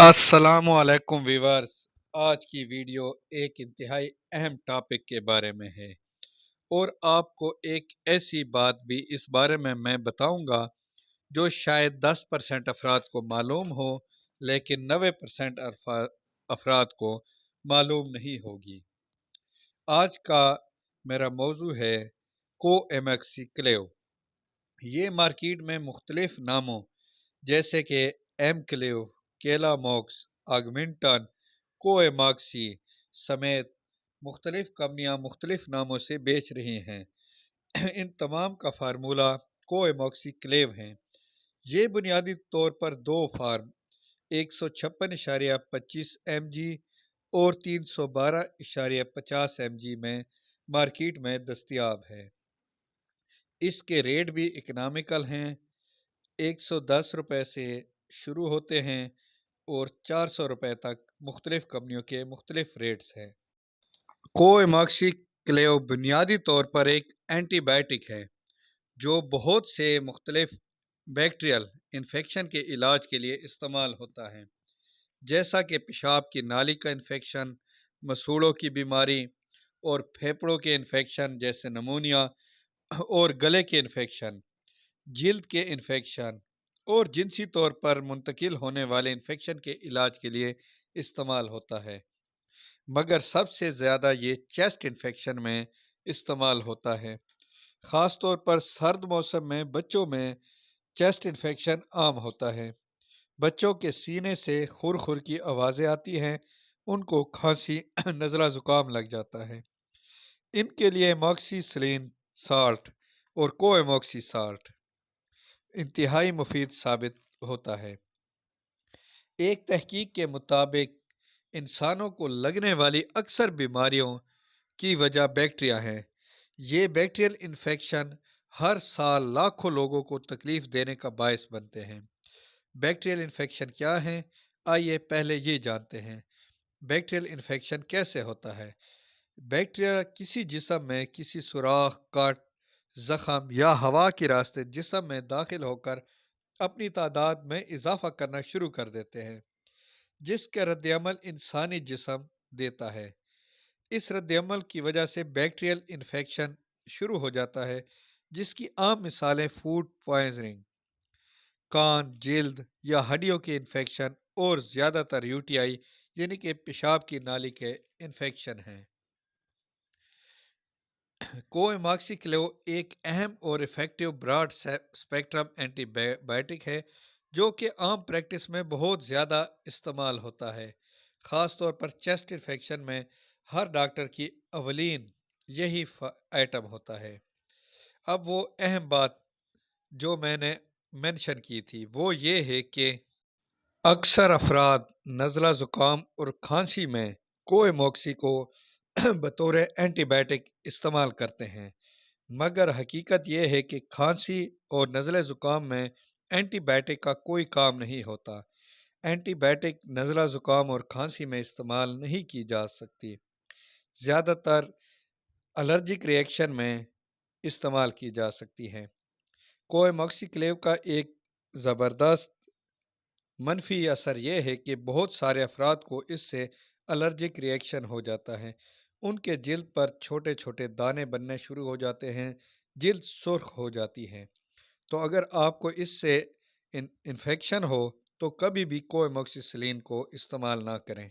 अस्सलाम वालेकुम वीवर्स। आज की वीडियो एक इंतहाई अहम टॉपिक के बारे में है और आपको एक ऐसी बात भी इस बारे में मैं बताऊंगा जो शायद 10% अफराद को मालूम हो, लेकिन 90% अफराद को मालूम नहीं होगी। आज का मेरा मौजू है कोएमोक्सिक्लेव। ये मार्केट में मुख्तलिफ नामों जैसे कि एमक्लेव, केलामॉक्स, ऑगमेंटन, कोएमॉक्सी समेत मुख्तलिफ कंपनियां मुख्तलिफ नामों से बेच रही हैं। इन तमाम का फार्मूला कोएमॉक्सिक्लेव हैं। ये बुनियादी तौर पर दो फार्म 156.25 mg और 312.50 mg में मार्केट में दस्तयाब है। इसके रेट भी इकनॉमिकल हैं। 110 रुपये से शुरू होते हैं और 400 रुपये तक मुख्तलिफ कंपनियों के मुख्तलिफ रेट्स हैं। कोएमॉक्सिक्लेव बुनियादी तौर पर एक एंटीबायोटिक है जो बहुत से मुख्तलिफ बैक्टीरियल इन्फेक्शन के इलाज के लिए इस्तेमाल होता है, जैसा कि पेशाब की नाली का इन्फेक्शन, मसूड़ों की बीमारी और फेफड़ों के इन्फेक्शन जैसे नमूनिया और गले के इन्फेक्शन, जिल्द के इन्फेक्शन और जिनसी तौर पर मुंतकिल होने वाले इन्फेक्शन के इलाज के लिए इस्तेमाल होता है। मगर सबसे ज़्यादा ये चेस्ट इन्फेक्शन में इस्तेमाल होता है। ख़ास तौर पर सर्द मौसम में बच्चों में चेस्ट इन्फेक्शन आम होता है। बच्चों के सीने से खुर खुर की आवाज़ें आती हैं, उनको खांसी नज़ला ज़ुकाम लग जाता है। इनके लिए एमॉक्सिसिलिन साल्ट और कोएमॉक्सी साल्ट इंतहाई मुफीद साबित होता है। एक तहकीक के मुताबिक इंसानों को लगने वाली अक्सर बीमारियों की वजह बैक्टीरिया है। ये बैक्टीरियल इन्फेक्शन हर साल लाखों लोगों को तकलीफ देने का बायस बनते हैं। बैक्टीरियल इन्फेक्शन क्या है? आइए पहले ये जानते हैं। बैक्टीरियल इन्फेक्शन कैसे होता है? बैक्टीरिया किसी जिस्म में किसी सुराख, कट, जख्म या हवा के रास्ते जिस्म में दाखिल होकर अपनी तादाद में इजाफा करना शुरू कर देते हैं, जिसका रद्दअमल इंसानी जिस्म देता है। इस रद्दअमल की वजह से बैक्टीरियल इन्फेक्शन शुरू हो जाता है, जिसकी आम मिसालें फूड पॉइजनिंग, कान, जिल्द या हड्डियों के इन्फेक्शन और ज़्यादातर यूटीआई यानी कि पेशाब की नाली के इन्फेक्शन हैं। कोएमॉक्सिक्लेव एक अहम और इफेक्टिव ब्रॉड स्पेक्ट्रम एंटीबायोटिक है जो कि आम प्रैक्टिस में बहुत ज़्यादा इस्तेमाल होता है। ख़ास तौर पर चेस्ट इन्फेक्शन में हर डॉक्टर की अवलीन यही आइटम होता है। अब वो अहम बात जो मैंने मेंशन की थी वो ये है कि अक्सर अफराद नज़ला ज़ुकाम और खांसी में कोएमॉक्सी को बतौर एंटीबायोटिक इस्तेमाल करते हैं, मगर हकीकत यह है कि खांसी और नज़ले ज़ुकाम में एंटीबायोटिक का कोई काम नहीं होता। एंटीबायोटिक नज़ला ज़ुकाम और खांसी में इस्तेमाल नहीं की जा सकती, ज़्यादातर एलर्जिक रिएक्शन में इस्तेमाल की जा सकती हैं। कोएमॉक्सिक्लेव का एक ज़बरदस्त मनफी असर यह है कि बहुत सारे अफराद को इससे एलर्जिक रिएक्शन हो जाता है। उनके जिल्द पर छोटे छोटे दाने बनने शुरू हो जाते हैं, जिल्द सुर्ख हो जाती है। तो अगर आपको इससे इन्फेक्शन हो तो कभी भी कोएमोक्सिसिलिन को इस्तेमाल ना करें।